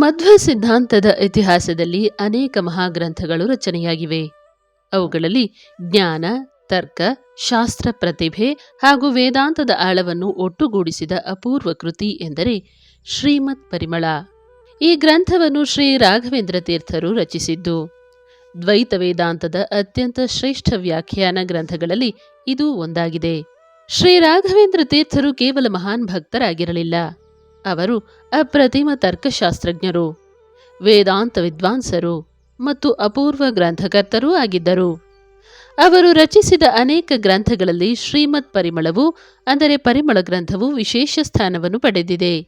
ಮಧ್ವ ಸಿದ್ಧಾಂತದ ಇತಿಹಾಸದಲ್ಲಿ ಅನೇಕ ಮಹಾಗ್ರಂಥಗಳು ರಚನೆಯಾಗಿವೆ. ಅವುಗಳಲ್ಲಿ ಜ್ಞಾನ, ತರ್ಕ, ಶಾಸ್ತ್ರ ಪ್ರತಿಭೆ ಹಾಗೂ ವೇದಾಂತದ ಆಳವನ್ನು ಒಟ್ಟುಗೂಡಿಸಿದ ಅಪೂರ್ವ ಕೃತಿ ಎಂದರೆ ಶ್ರೀಮತ್ ಪರಿಮಳ. ಈ ಗ್ರಂಥವನ್ನು ಶ್ರೀ ರಾಘವೇಂದ್ರ ತೀರ್ಥರು ರಚಿಸಿದ್ದು. ದ್ವೈತ ವೇದಾಂತದ ಅತ್ಯಂತ ಶ್ರೇಷ್ಠ ವ್ಯಾಖ್ಯಾನ ಗ್ರಂಥಗಳಲ್ಲಿ ಇದು ಒಂದಾಗಿದೆ. ಶ್ರೀ ರಾಘವೇಂದ್ರ ತೀರ್ಥರು ಕೇವಲ ಮಹಾನ್ ಭಕ್ತರಾಗಿರಲಿಲ್ಲ. ಅವರು ಅಪ್ರತಿಮ ತರ್ಕಶಾಸ್ತ್ರಜ್ಞರು, ವೇದಾಂತ ವಿದ್ವಾಂಸರು ಮತ್ತು ಅಪೂರ್ವ ಗ್ರಂಥಕರ್ತರೂ ಆಗಿದ್ದರು. ಅವರು ರಚಿಸಿದ ಅನೇಕ ಗ್ರಂಥಗಳಲ್ಲಿ ಶ್ರೀಮತ್ ಪರಿಮಳವು ಅಂದರೆ ಪರಿಮಳ ಗ್ರಂಥವು ವಿಶೇಷ ಸ್ಥಾನವನ್ನು ಪಡೆದಿದೆ.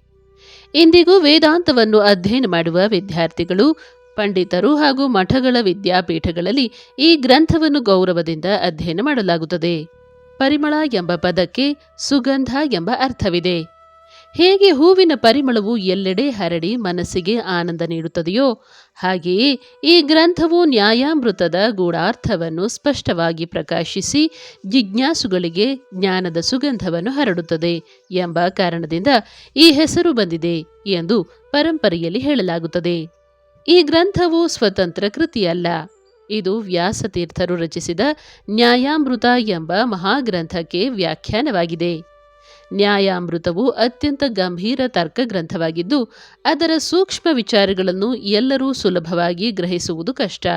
ಇಂದಿಗೂ ವೇದಾಂತವನ್ನು ಅಧ್ಯಯನ ಮಾಡುವ ವಿದ್ಯಾರ್ಥಿಗಳು, ಪಂಡಿತರು ಹಾಗೂ ಮಠಗಳ ವಿದ್ಯಾಪೀಠಗಳಲ್ಲಿ ಈ ಗ್ರಂಥವನ್ನು ಗೌರವದಿಂದ ಅಧ್ಯಯನ ಮಾಡಲಾಗುತ್ತದೆ. ಪರಿಮಳ ಎಂಬ ಪದಕ್ಕೆ ಸುಗಂಧ ಎಂಬ ಅರ್ಥವಿದೆ. ಹೇಗೆ ಹೂವಿನ ಪರಿಮಳವು ಎಲ್ಲೆಡೆ ಹರಡಿ ಮನಸ್ಸಿಗೆ ಆನಂದ ನೀಡುತ್ತದೆಯೋ ಹಾಗೆಯೇ ಈ ಗ್ರಂಥವು ನ್ಯಾಯಾಮೃತದ ಗೂಢಾರ್ಥವನ್ನು ಸ್ಪಷ್ಟವಾಗಿ ಪ್ರಕಾಶಿಸಿ ಜಿಜ್ಞಾಸುಗಳಿಗೆ ಜ್ಞಾನದ ಸುಗಂಧವನ್ನು ಹರಡುತ್ತದೆ ಎಂಬ ಕಾರಣದಿಂದ ಈ ಹೆಸರು ಬಂದಿದೆ ಎಂದು ಪರಂಪರೆಯಲ್ಲಿ ಹೇಳಲಾಗುತ್ತದೆ. ಈ ಗ್ರಂಥವು ಸ್ವತಂತ್ರ ಕೃತಿಯಲ್ಲ. ಇದು ವ್ಯಾಸತೀರ್ಥರು ರಚಿಸಿದ ನ್ಯಾಯಾಮೃತ ಎಂಬ ಮಹಾಗ್ರಂಥಕ್ಕೆ ವ್ಯಾಖ್ಯಾನವಾಗಿದೆ. ನ್ಯಾಯಾಮೃತವು ಅತ್ಯಂತ ಗಂಭೀರ ತರ್ಕ ಗ್ರಂಥವಾಗಿದ್ದು ಅದರ ಸೂಕ್ಷ್ಮ ವಿಚಾರಗಳನ್ನು ಎಲ್ಲರೂ ಸುಲಭವಾಗಿ ಗ್ರಹಿಸುವುದು ಕಷ್ಟ.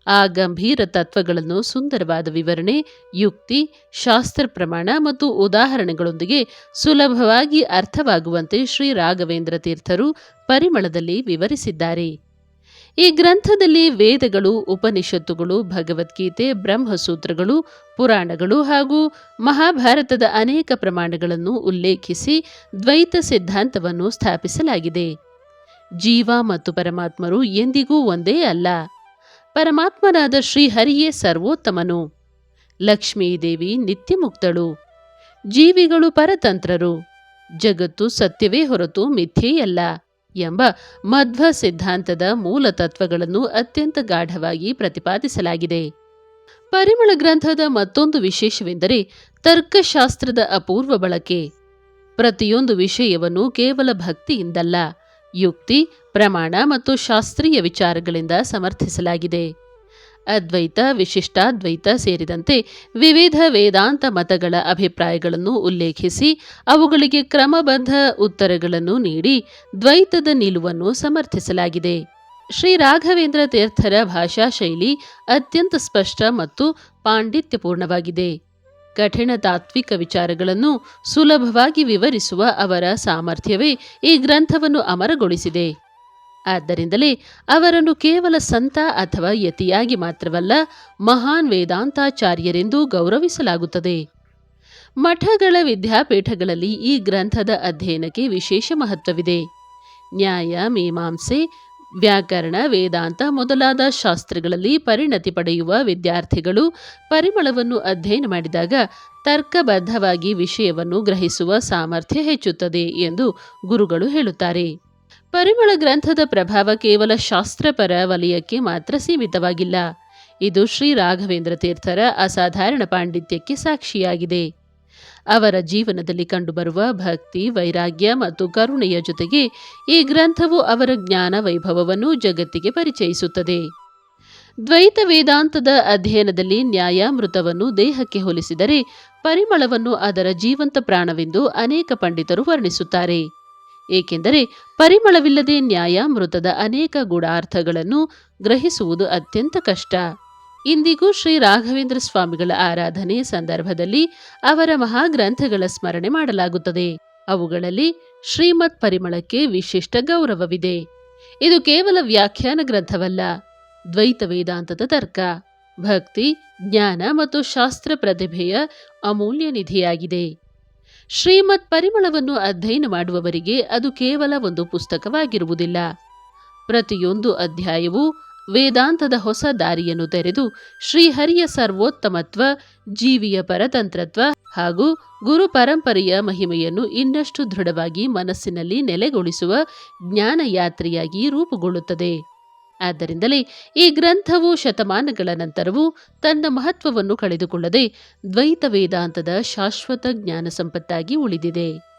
ಆ ಗಂಭೀರ ತತ್ವಗಳನ್ನು ಸುಂದರವಾದ ವಿವರಣೆ, ಯುಕ್ತಿ, ಶಾಸ್ತ್ರ ಪ್ರಮಾಣ ಮತ್ತು ಉದಾಹರಣೆಗಳೊಂದಿಗೆ ಸುಲಭವಾಗಿ ಅರ್ಥವಾಗುವಂತೆ ಶ್ರೀ ರಾಘವೇಂದ್ರ ತೀರ್ಥರು ಪರಿಮಳದಲ್ಲಿ ವಿವರಿಸಿದ್ದಾರೆ. ಈ ಗ್ರಂಥದಲ್ಲಿ ವೇದಗಳು, ಉಪನಿಷತ್ತುಗಳು, ಭಗವದ್ಗೀತೆ, ಬ್ರಹ್ಮಸೂತ್ರಗಳು, ಪುರಾಣಗಳು ಹಾಗೂ ಮಹಾಭಾರತದ ಅನೇಕ ಪ್ರಮಾಣಗಳನ್ನು ಉಲ್ಲೇಖಿಸಿ ದ್ವೈತ ಸಿದ್ಧಾಂತವನ್ನು ಸ್ಥಾಪಿಸಲಾಗಿದೆ. ಜೀವ ಮತ್ತು ಪರಮಾತ್ಮರು ಎಂದಿಗೂ ಒಂದೇ ಅಲ್ಲ. ಪರಮಾತ್ಮನಾದ ಶ್ರೀಹರಿಯೇ ಸರ್ವೋತ್ತಮನು. ಲಕ್ಷ್ಮೀದೇವಿ ನಿತ್ಯಮುಕ್ತಳು. ಜೀವಿಗಳು ಪರತಂತ್ರರು. ಜಗತ್ತು ಸತ್ಯವೇ ಹೊರತು ಮಿಥ್ಯೆಯಲ್ಲ ಎಂಬ ಮಧ್ವ ಸಿದ್ಧಾಂತದ ಮೂಲ ತತ್ವಗಳನ್ನು ಅತ್ಯಂತ ಗಾಢವಾಗಿ ಪ್ರತಿಪಾದಿಸಲಾಗಿದೆ. ಪರಿಮಳ ಗ್ರಂಥದ ಮತ್ತೊಂದು ವಿಶೇಷವೆಂದರೆ ತರ್ಕಶಾಸ್ತ್ರದ ಅಪೂರ್ವ ಬಳಕೆ. ಪ್ರತಿಯೊಂದು ವಿಷಯವನ್ನು ಕೇವಲ ಭಕ್ತಿಯಿಂದಲ್ಲ, ಯುಕ್ತಿ, ಪ್ರಮಾಣ ಮತ್ತು ಶಾಸ್ತ್ರೀಯ ವಿಚಾರಗಳಿಂದ ಸಮರ್ಥಿಸಲಾಗಿದೆ. ಅದ್ವೈತ, ವಿಶಿಷ್ಟಾದ್ವೈತ ಸೇರಿದಂತೆ ವಿವಿಧ ವೇದಾಂತ ಮತಗಳ ಅಭಿಪ್ರಾಯಗಳನ್ನು ಉಲ್ಲೇಖಿಸಿ ಅವುಗಳಿಗೆ ಕ್ರಮಬದ್ಧ ಉತ್ತರಗಳನ್ನು ನೀಡಿ ದ್ವೈತದ ನಿಲುವನ್ನು ಸಮರ್ಥಿಸಲಾಗಿದೆ. ಶ್ರೀ ರಾಘವೇಂದ್ರ ತೀರ್ಥರ ಭಾಷಾ ಶೈಲಿ ಅತ್ಯಂತ ಸ್ಪಷ್ಟ ಮತ್ತು ಪಾಂಡಿತ್ಯಪೂರ್ಣವಾಗಿದೆ. ಕಠಿಣ ತಾತ್ವಿಕ ವಿಚಾರಗಳನ್ನು ಸುಲಭವಾಗಿ ವಿವರಿಸುವ ಅವರ ಸಾಮರ್ಥ್ಯವೇ ಈ ಗ್ರಂಥವನ್ನು ಅಮರಗೊಳಿಸಿದೆ. ಆದ್ದರಿಂದಲೇ ಅವರನ್ನು ಕೇವಲ ಸಂತ ಅಥವಾ ಯತಿಯಾಗಿ ಮಾತ್ರವಲ್ಲ, ಮಹಾನ್ ವೇದಾಂತಾಚಾರ್ಯರೆಂದು ಗೌರವಿಸಲಾಗುತ್ತದೆ. ಮಠಗಳ ವಿದ್ಯಾಪೀಠಗಳಲ್ಲಿ ಈ ಗ್ರಂಥದ ಅಧ್ಯಯನಕ್ಕೆ ವಿಶೇಷ ಮಹತ್ವವಿದೆ. ನ್ಯಾಯ, ಮೀಮಾಂಸೆ, ವ್ಯಾಕರಣ, ವೇದಾಂತ ಮೊದಲಾದ ಶಾಸ್ತ್ರಗಳಲ್ಲಿ ಪರಿಣತಿ ಪಡೆಯುವ ವಿದ್ಯಾರ್ಥಿಗಳು ಪರಿಮಳವನ್ನು ಅಧ್ಯಯನ ಮಾಡಿದಾಗ ತರ್ಕಬದ್ಧವಾಗಿ ವಿಷಯವನ್ನು ಗ್ರಹಿಸುವ ಸಾಮರ್ಥ್ಯ ಹೆಚ್ಚುತ್ತದೆ ಎಂದು ಗುರುಗಳು ಹೇಳುತ್ತಾರೆ. ಪರಿಮಳ ಗ್ರಂಥದ ಪ್ರಭಾವ ಕೇವಲ ಶಾಸ್ತ್ರಪರ ವಲಯಕ್ಕೆ ಮಾತ್ರ ಸೀಮಿತವಾಗಿಲ್ಲ. ಇದು ಶ್ರೀ ರಾಘವೇಂದ್ರ ತೀರ್ಥರ ಅಸಾಧಾರಣ ಪಾಂಡಿತ್ಯಕ್ಕೆ ಸಾಕ್ಷಿಯಾಗಿದೆ. ಅವರ ಜೀವನದಲ್ಲಿ ಕಂಡುಬರುವ ಭಕ್ತಿ, ವೈರಾಗ್ಯ ಮತ್ತು ಕರುಣೆಯ ಜೊತೆಗೆ ಈ ಗ್ರಂಥವು ಅವರ ಜ್ಞಾನ ವೈಭವವನ್ನು ಜಗತ್ತಿಗೆ ಪರಿಚಯಿಸುತ್ತದೆ. ದ್ವೈತ ವೇದಾಂತದ ಅಧ್ಯಯನದಲ್ಲಿ ನ್ಯಾಯಾಮೃತವನ್ನು ದೇಹಕ್ಕೆ ಹೋಲಿಸಿದರೆ ಪರಿಮಳವನ್ನು ಅದರ ಜೀವಂತ ಪ್ರಾಣವೆಂದು ಅನೇಕ ಪಂಡಿತರು ವರ್ಣಿಸುತ್ತಾರೆ. ಏಕೆಂದರೆ ಪರಿಮಳವಿಲ್ಲದೆ ನ್ಯಾಯಾಮೃತದ ಅನೇಕ ಗೂಢಾರ್ಥಗಳನ್ನು ಗ್ರಹಿಸುವುದು ಅತ್ಯಂತ ಕಷ್ಟ. ಇಂದಿಗೂ ಶ್ರೀ ರಾಘವೇಂದ್ರ ಸ್ವಾಮಿಗಳ ಆರಾಧನೆ ಸಂದರ್ಭದಲ್ಲಿ ಅವರ ಮಹಾಗ್ರಂಥಗಳ ಸ್ಮರಣೆ ಮಾಡಲಾಗುತ್ತದೆ. ಅವುಗಳಲ್ಲಿ ಶ್ರೀಮತ್ ಪರಿಮಳಕ್ಕೆ ವಿಶಿಷ್ಟ ಗೌರವವಿದೆ. ಇದು ಕೇವಲ ವ್ಯಾಖ್ಯಾನ ಗ್ರಂಥವಲ್ಲ, ದ್ವೈತ ವೇದಾಂತದ ತರ್ಕ, ಭಕ್ತಿ, ಜ್ಞಾನ ಮತ್ತು ಶಾಸ್ತ್ರ ಪ್ರತಿಭೆಯ ಅಮೂಲ್ಯ ನಿಧಿಯಾಗಿದೆ. ಶ್ರೀಮತ್ ಪರಿಮಳವನ್ನು ಅಧ್ಯಯನ ಮಾಡುವವರಿಗೆ ಅದು ಕೇವಲ ಒಂದು ಪುಸ್ತಕವಾಗಿರುವುದಿಲ್ಲ. ಪ್ರತಿಯೊಂದು ಅಧ್ಯಾಯವೂ ವೇದಾಂತದ ಹೊಸ ದಾರಿಯನ್ನು ತೆರೆದು ಶ್ರೀಹರಿಯ ಸರ್ವೋತ್ತಮತ್ವ, ಜೀವಿಯ ಪರತಂತ್ರತ್ವ ಹಾಗೂ ಗುರು ಪರಂಪರೆಯ ಮಹಿಮೆಯನ್ನು ಇನ್ನಷ್ಟು ದೃಢವಾಗಿ ಮನಸ್ಸಿನಲ್ಲಿ ನೆಲೆಗೊಳಿಸುವ ಜ್ಞಾನಯಾತ್ರೆಯಾಗಿ ರೂಪುಗೊಳ್ಳುತ್ತದೆ. ಆದ್ದರಿಂದಲೇ ಈ ಗ್ರಂಥವು ಶತಮಾನಗಳ ನಂತರವೂ ತನ್ನ ಮಹತ್ವವನ್ನು ಕಳೆದುಕೊಳ್ಳದೆ ದ್ವೈತ ವೇದಾಂತದ ಶಾಶ್ವತ ಜ್ಞಾನ ಸಂಪತ್ತಾಗಿ ಉಳಿದಿದೆ.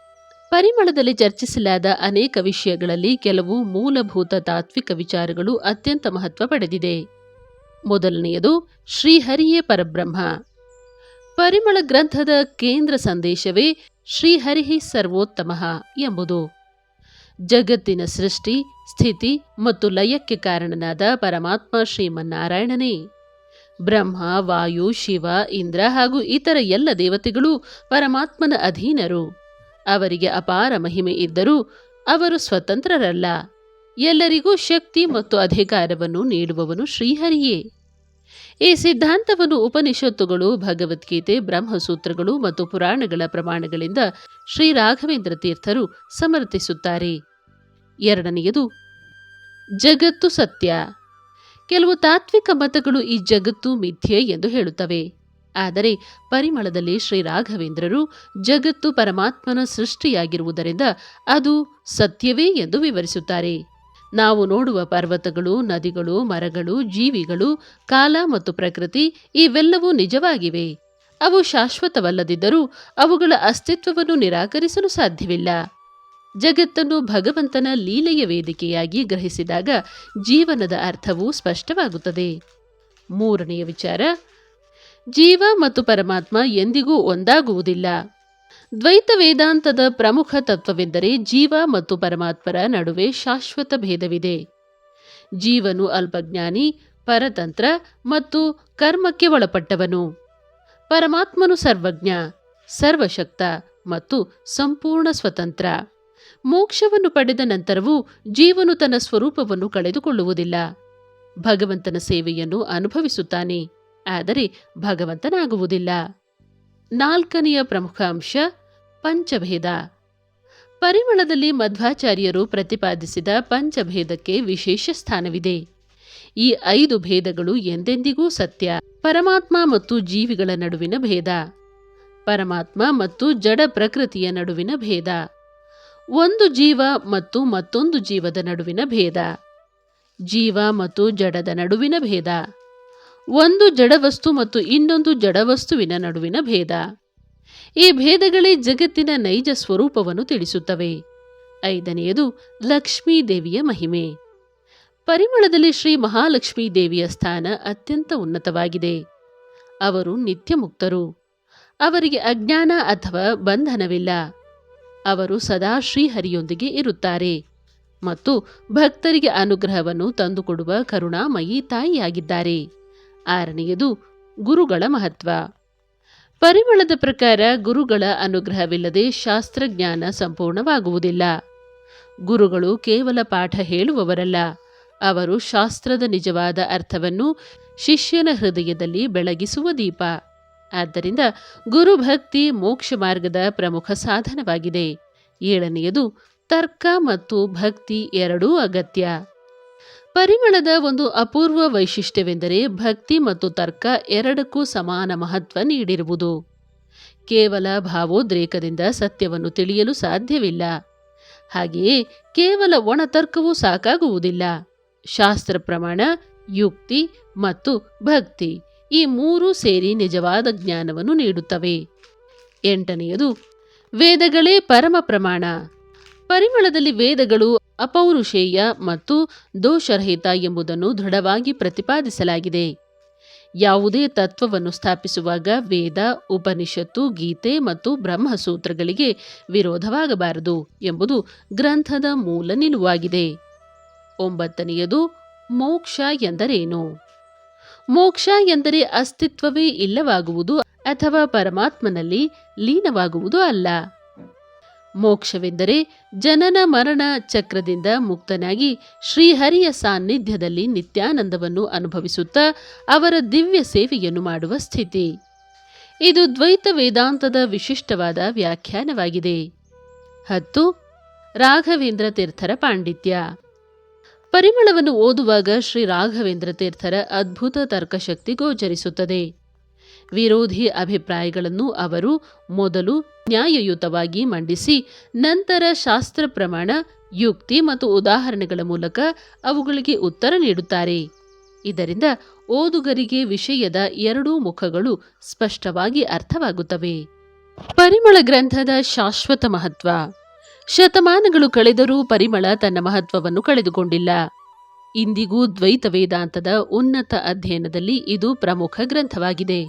ಪರಿಮಳದಲ್ಲಿ ಚರ್ಚಿಸಲಾದ ಅನೇಕ ವಿಷಯಗಳಲ್ಲಿ ಕೆಲವು ಮೂಲಭೂತ ತಾತ್ವಿಕ ವಿಚಾರಗಳು ಅತ್ಯಂತ ಮಹತ್ವ ಪಡೆದಿದೆ. ಮೊದಲನೆಯದು ಶ್ರೀಹರಿಯೇ ಪರಬ್ರಹ್ಮ. ಪರಿಮಳ ಗ್ರಂಥದ ಕೇಂದ್ರ ಸಂದೇಶವೇ ಶ್ರೀಹರಿ ಸರ್ವೋತ್ತಮ ಎಂಬುದು. ಜಗತ್ತಿನ ಸೃಷ್ಟಿ, ಸ್ಥಿತಿ ಮತ್ತು ಲಯಕ್ಕೆ ಕಾರಣನಾದ ಪರಮಾತ್ಮ ಶ್ರೀಮನ್ನಾರಾಯಣನೇ. ಬ್ರಹ್ಮ, ವಾಯು, ಶಿವ, ಇಂದ್ರ ಹಾಗೂ ಇತರ ಎಲ್ಲ ದೇವತೆಗಳು ಪರಮಾತ್ಮನ ಅಧೀನರು. ಅವರಿಗೆ ಅಪಾರ ಮಹಿಮೆ ಇದ್ದರೂ ಅವರು ಸ್ವತಂತ್ರರಲ್ಲ. ಎಲ್ಲರಿಗೂ ಶಕ್ತಿ ಮತ್ತು ಅಧಿಕಾರವನ್ನು ನೀಡುವವನು ಶ್ರೀಹರಿಯೇ. ಈ ಸಿದ್ಧಾಂತವನ್ನು ಉಪನಿಷತ್ತುಗಳು, ಭಗವದ್ಗೀತೆ, ಬ್ರಹ್ಮಸೂತ್ರಗಳು ಮತ್ತು ಪುರಾಣಗಳ ಪ್ರಮಾಣಗಳಿಂದ ಶ್ರೀ ರಾಘವೇಂದ್ರ ತೀರ್ಥರು ಸಮರ್ಥಿಸುತ್ತಾರೆ. ಎರಡನೆಯದು ಜಗತ್ತು ಸತ್ಯ. ಕೆಲವು ತಾತ್ವಿಕ ಮತಗಳು ಈ ಜಗತ್ತು ಮಿಥ್ಯೆ ಎಂದು ಹೇಳುತ್ತವೆ. ಆದರೆ ಪರಿಮಳದಲ್ಲಿ ಶ್ರೀ ರಾಘವೇಂದ್ರರು ಜಗತ್ತು ಪರಮಾತ್ಮನ ಸೃಷ್ಟಿಯಾಗಿರುವುದರಿಂದ ಅದು ಸತ್ಯವೇ ಎಂದು ವಿವರಿಸುತ್ತಾರೆ. ನಾವು ನೋಡುವ ಪರ್ವತಗಳು, ನದಿಗಳು, ಮರಗಳು, ಜೀವಿಗಳು, ಕಾಲ ಮತ್ತು ಪ್ರಕೃತಿ ಇವೆಲ್ಲವೂ ನಿಜವಾಗಿವೆ. ಅವು ಶಾಶ್ವತವಲ್ಲದಿದ್ದರೂ ಅವುಗಳ ಅಸ್ತಿತ್ವವನ್ನು ನಿರಾಕರಿಸಲು ಸಾಧ್ಯವಿಲ್ಲ. ಜಗತ್ತನ್ನು ಭಗವಂತನ ಲೀಲೆಯ ವೇದಿಕೆಯಾಗಿ ಗ್ರಹಿಸಿದಾಗ ಜೀವನದ ಅರ್ಥವು ಸ್ಪಷ್ಟವಾಗುತ್ತದೆ. ಮೂರನೆಯ ವಿಚಾರ, ಜೀವ ಮತ್ತು ಪರಮಾತ್ಮ ಎಂದಿಗೂ ಒಂದಾಗುವುದಿಲ್ಲ. ದ್ವೈತ ವೇದಾಂತದ ಪ್ರಮುಖ ತತ್ವವೆಂದರೆ ಜೀವ ಮತ್ತು ಪರಮಾತ್ಮರ ನಡುವೆ ಶಾಶ್ವತ ಭೇದವಿದೆ. ಜೀವನು ಅಲ್ಪಜ್ಞಾನಿ, ಪರತಂತ್ರ ಮತ್ತು ಕರ್ಮಕ್ಕೆ ಒಳಪಟ್ಟವನು. ಪರಮಾತ್ಮನು ಸರ್ವಜ್ಞ, ಸರ್ವಶಕ್ತ ಮತ್ತು ಸಂಪೂರ್ಣ ಸ್ವತಂತ್ರ. ಮೋಕ್ಷವನ್ನು ಪಡೆದ ನಂತರವೂ ಜೀವನು ತನ್ನ ಸ್ವರೂಪವನ್ನು ಕಳೆದುಕೊಳ್ಳುವುದಿಲ್ಲ. ಭಗವಂತನ ಸೇವೆಯನ್ನು ಅನುಭವಿಸುತ್ತಾನೆ, ಆದರೆ ಭಗವಂತನಾಗುವುದಿಲ್ಲ. ನಾಲ್ಕನೆಯ ಪ್ರಮುಖ ಅಂಶ ಪಂಚಭೇದ. ಪರಿಮಳದಲ್ಲಿ ಮಧ್ವಾಚಾರ್ಯರು ಪ್ರತಿಪಾದಿಸಿದ ಪಂಚಭೇದಕ್ಕೆ ವಿಶೇಷ ಸ್ಥಾನವಿದೆ. ಈ 5 ಭೇದಗಳು ಎಂದೆಂದಿಗೂ ಸತ್ಯ. ಪರಮಾತ್ಮ ಮತ್ತು ಜೀವಿಗಳ ನಡುವಿನ ಭೇದ, ಪರಮಾತ್ಮ ಮತ್ತು ಜಡ ಪ್ರಕೃತಿಯ ನಡುವಿನ ಭೇದ, ಒಂದು ಜೀವ ಮತ್ತು ಮತ್ತೊಂದು ಜೀವದ ನಡುವಿನ ಭೇದ, ಜೀವ ಮತ್ತು ಜಡದ ನಡುವಿನ ಭೇದ, ಒಂದು ಜಡವಸ್ತು ಮತ್ತು ಇನ್ನೊಂದು ಜಡವಸ್ತುವಿನ ನಡುವಿನ ಭೇದ. ಈ ಭೇದಗಳೇ ಜಗತ್ತಿನ ನೈಜ ಸ್ವರೂಪವನ್ನು ತಿಳಿಸುತ್ತವೆ. ಐದನೆಯದು ಲಕ್ಷ್ಮೀ ದೇವಿಯ ಮಹಿಮೆ. ಪರಿಮಳದಲ್ಲಿ ಶ್ರೀ ಮಹಾಲಕ್ಷ್ಮೀ ದೇವಿಯ ಸ್ಥಾನ ಅತ್ಯಂತ ಉನ್ನತವಾಗಿದೆ. ಅವರು ನಿತ್ಯ ಮುಕ್ತರು. ಅವರಿಗೆ ಅಜ್ಞಾನ ಅಥವಾ ಬಂಧನವಿಲ್ಲ. ಅವರು ಸದಾ ಶ್ರೀಹರಿಯೊಂದಿಗೆ ಇರುತ್ತಾರೆ ಮತ್ತು ಭಕ್ತರಿಗೆ ಅನುಗ್ರಹವನ್ನು ತಂದುಕೊಡುವ ಕರುಣಾಮಯಿ ತಾಯಿಯಾಗಿದ್ದಾರೆ. ಆರನೆಯದು ಗುರುಗಳ ಮಹತ್ವ. ಪರಿಮಳದ ಪ್ರಕಾರ ಗುರುಗಳ ಅನುಗ್ರಹವಿಲ್ಲದೆ ಶಾಸ್ತ್ರಜ್ಞಾನ ಸಂಪೂರ್ಣವಾಗುವುದಿಲ್ಲ. ಗುರುಗಳು ಕೇವಲ ಪಾಠ ಹೇಳುವವರಲ್ಲ, ಅವರು ಶಾಸ್ತ್ರದ ನಿಜವಾದ ಅರ್ಥವನ್ನು ಶಿಷ್ಯನ ಹೃದಯದಲ್ಲಿ ಬೆಳಗಿಸುವ ದೀಪ. ಆದ್ದರಿಂದ ಗುರುಭಕ್ತಿ ಮೋಕ್ಷ ಮಾರ್ಗದ ಪ್ರಮುಖ ಸಾಧನವಾಗಿದೆ. ಏಳನೆಯದು ತರ್ಕ ಮತ್ತು ಭಕ್ತಿ ಎರಡೂ ಅಗತ್ಯ. ಪರಿಮಳದ ಒಂದು ಅಪೂರ್ವ ವೈಶಿಷ್ಟ್ಯವೆಂದರೆ ಭಕ್ತಿ ಮತ್ತು ತರ್ಕ ಎರಡಕ್ಕೂ ಸಮಾನ ಮಹತ್ವ ನೀಡಿರುವುದು. ಕೇವಲ ಭಾವೋದ್ರೇಕದಿಂದ ಸತ್ಯವನ್ನು ತಿಳಿಯಲು ಸಾಧ್ಯವಿಲ್ಲ. ಹಾಗೆಯೇ ಕೇವಲ ಒಣತರ್ಕವೂ ಸಾಕಾಗುವುದಿಲ್ಲ. ಶಾಸ್ತ್ರ ಪ್ರಮಾಣ, ಯುಕ್ತಿ ಮತ್ತು ಭಕ್ತಿ ಈ ಮೂರೂ ಸೇರಿ ನಿಜವಾದ ಜ್ಞಾನವನ್ನು ನೀಡುತ್ತವೆ. ಎಂಟನೆಯದು ವೇದಗಳೇ ಪರಮ ಪ್ರಮಾಣ. ಪರಿಮಳದಲ್ಲಿ ವೇದಗಳು ಅಪೌರುಷೇಯ ಮತ್ತು ದೋಷರಹಿತ ಎಂಬುದನ್ನು ದೃಢವಾಗಿ ಪ್ರತಿಪಾದಿಸಲಾಗಿದೆ. ಯಾವುದೇ ತತ್ವವನ್ನು ಸ್ಥಾಪಿಸುವಾಗ ವೇದ, ಉಪನಿಷತ್ತು, ಗೀತೆ ಮತ್ತು ಬ್ರಹ್ಮಸೂತ್ರಗಳಿಗೆ ವಿರೋಧವಾಗಬಾರದು ಎಂಬುದು ಗ್ರಂಥದ ಮೂಲ ನಿಲುವಾಗಿದೆ. ಒಂಬತ್ತನೆಯದು ಮೋಕ್ಷ ಎಂದರೇನು? ಮೋಕ್ಷ ಎಂದರೆ ಅಸ್ತಿತ್ವವೇ ಇಲ್ಲವಾಗುವುದು ಅಥವಾ ಪರಮಾತ್ಮನಲ್ಲಿ ಲೀನವಾಗುವುದು ಅಲ್ಲ. ಮೋಕ್ಷವೆಂದರೆ ಜನನ ಮರಣ ಚಕ್ರದಿಂದ ಮುಕ್ತನಾಗಿ ಶ್ರೀಹರಿಯ ಸಾನ್ನಿಧ್ಯದಲ್ಲಿ ನಿತ್ಯಾನಂದವನ್ನು ಅನುಭವಿಸುತ್ತಾ ಅವರ ದಿವ್ಯ ಸೇವೆಯನ್ನು ಮಾಡುವ ಸ್ಥಿತಿ. ಇದು ದ್ವೈತ ವೇದಾಂತದ ವಿಶಿಷ್ಟವಾದ ವ್ಯಾಖ್ಯಾನವಾಗಿದೆ. 10 ರಾಘವೇಂದ್ರ ತೀರ್ಥರ ಪಾಂಡಿತ್ಯ. ಪರಿಮಳವನ್ನು ಓದುವಾಗ ಶ್ರೀ ರಾಘವೇಂದ್ರ ತೀರ್ಥರ ಅದ್ಭುತ ತರ್ಕಶಕ್ತಿ ಗೋಚರಿಸುತ್ತದೆ. ವಿರೋಧಿ ಅಭಿಪ್ರಾಯಗಳನ್ನು ಅವರು ಮೊದಲು ನ್ಯಾಯಯುತವಾಗಿ ಮಂಡಿಸಿ ನಂತರ ಶಾಸ್ತ್ರ ಪ್ರಮಾಣ, ಯುಕ್ತಿ ಮತ್ತು ಉದಾಹರಣೆಗಳ ಮೂಲಕ ಅವುಗಳಿಗೆ ಉತ್ತರ ನೀಡುತ್ತಾರೆ. ಇದರಿಂದ ಓದುಗರಿಗೆ ವಿಷಯದ ಎರಡೂ ಮುಖಗಳು ಸ್ಪಷ್ಟವಾಗಿ ಅರ್ಥವಾಗುತ್ತವೆ. ಪರಿಮಳ ಗ್ರಂಥದ ಶಾಶ್ವತ ಮಹತ್ವ. ಶತಮಾನಗಳು ಕಳೆದರೂ ಪರಿಮಳ ತನ್ನ ಮಹತ್ವವನ್ನು ಕಳೆದುಕೊಂಡಿಲ್ಲ. ಇಂದಿಗೂ ದ್ವೈತ ವೇದಾಂತದ ಉನ್ನತ ಅಧ್ಯಯನದಲ್ಲಿ ಇದು ಪ್ರಮುಖ ಗ್ರಂಥವಾಗಿದೆ.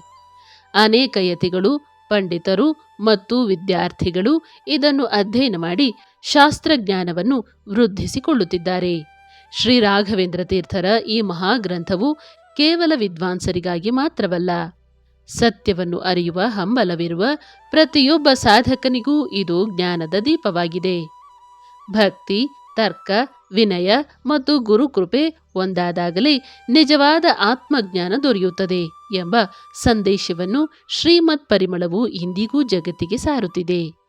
ಅನೇಕ ಯತಿಗಳು, ಪಂಡಿತರು ಮತ್ತು ವಿದ್ಯಾರ್ಥಿಗಳು ಇದನ್ನು ಅಧ್ಯಯನ ಮಾಡಿ ಶಾಸ್ತ್ರಜ್ಞಾನವನ್ನು ವೃದ್ಧಿಸಿಕೊಳ್ಳುತ್ತಿದ್ದಾರೆ. ಶ್ರೀ ರಾಘವೇಂದ್ರ ತೀರ್ಥರ ಈ ಮಹಾಗ್ರಂಥವು ಕೇವಲ ವಿದ್ವಾಂಸರಿಗಾಗಿ ಮಾತ್ರವಲ್ಲ, ಸತ್ಯವನ್ನು ಅರಿಯುವ ಹಂಬಲವಿರುವ ಪ್ರತಿಯೊಬ್ಬ ಸಾಧಕನಿಗೂ ಇದು ಜ್ಞಾನದ ದೀಪವಾಗಿದೆ. ಭಕ್ತಿ, ತರ್ಕ, ವಿನಯ ಮತ್ತು ಗುರುಕೃಪೆ ಒಂದಾದಾಗಲೇ ನಿಜವಾದ ಆತ್ಮಜ್ಞಾನ ದೊರೆಯುತ್ತದೆ ಎಂಬ ಸಂದೇಶವನ್ನು ಶ್ರೀಮತ್ ಪರಿಮಳವು ಇಂದಿಗೂ ಜಗತ್ತಿಗೆ ಸಾರುತ್ತಿದೆ.